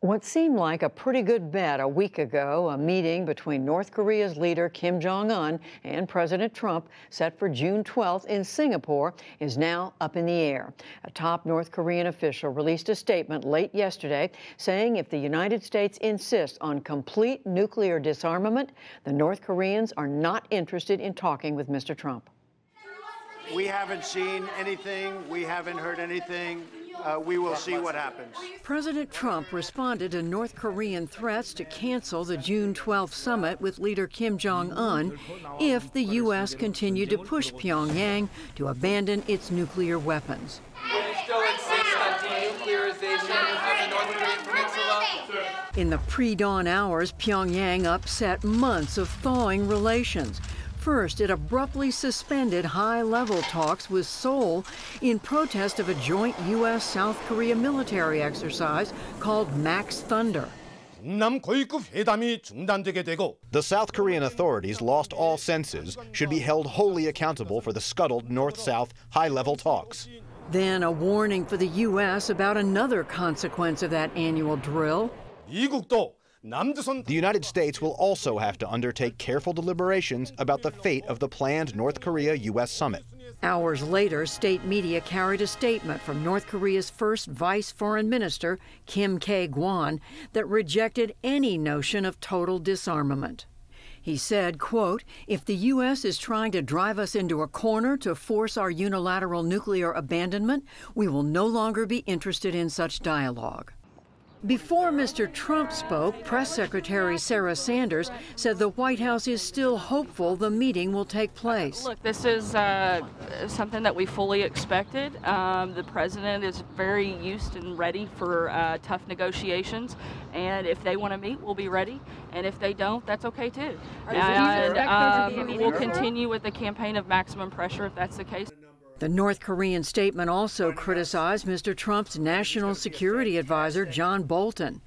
What seemed like a pretty good bet a week ago, a meeting between North Korea's leader Kim Jong-un and President Trump set for June 12th in Singapore, is now up in the air. A top North Korean official released a statement late yesterday saying if the United States insists on complete nuclear disarmament, the North Koreans are not interested in talking with Mr. Trump. We haven't seen anything. We haven't heard anything. We will see what happens. President Trump responded to North Korean threats to cancel the June 12th summit with leader Kim Jong-un if the U.S. continued to push Pyongyang to abandon its nuclear weapons. Will you still insist on denuclearization of the North Korean peninsula? In the pre-dawn hours, Pyongyang upset months of thawing relations. First, it abruptly suspended high-level talks with Seoul in protest of a joint U.S.-South Korea military exercise called Max Thunder. The South Korean authorities lost all senses, should be held wholly accountable for the scuttled North-South high-level talks. Then a warning for the U.S. about another consequence of that annual drill. The United States will also have to undertake careful deliberations about the fate of the planned North Korea-U.S. summit. Hours later, state media carried a statement from North Korea's first vice foreign minister, Kim Kye-gwan, that rejected any notion of total disarmament. He said, quote, "If the U.S. is trying to drive us into a corner to force our unilateral nuclear abandonment, we will no longer be interested in such dialogue." Before Mr. Trump spoke, Press Secretary Sarah Sanders said the White House is still hopeful the meeting will take place. Look, this is something that we fully expected. The president is very used and ready for tough negotiations, and if they want to meet, we'll be ready, and if they don't, that's okay too. And we'll continue with the campaign of maximum pressure if that's the case. The North Korean statement also criticized Mr. Trump's national security advisor, John Bolton.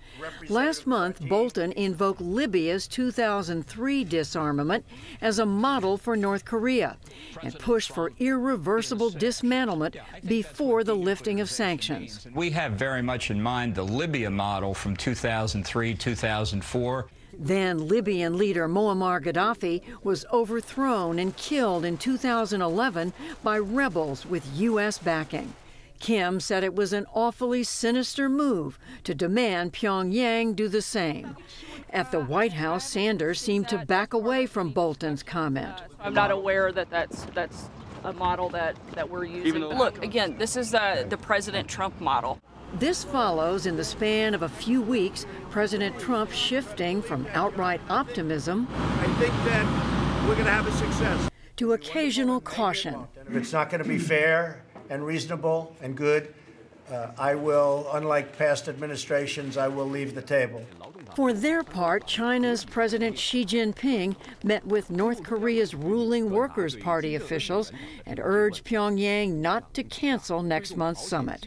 Last month, Bolton invoked Libya's 2003 disarmament as a model for North Korea and pushed for irreversible dismantlement before the lifting of sanctions. We have very much in mind the Libya model from 2003, 2004. Then Libyan leader Muammar Gaddafi was overthrown and killed in 2011 by rebels with U.S. backing. Kim said it was an awfully sinister move to demand Pyongyang do the same. At the White House, Sanders seemed to back away from Bolton's comment. I'm not aware that that's a model that we're using. Look, again, this is the President Trump model. This follows in the span of a few weeks, President Trump shifting from outright optimism I think that we're going to have a success. to occasional caution. If it's not going to be fair and reasonable and good, I will, unlike past administrations, I will leave the table. For their part, China's President Xi Jinping met with North Korea's ruling Workers' Party officials and urged Pyongyang not to cancel next month's summit.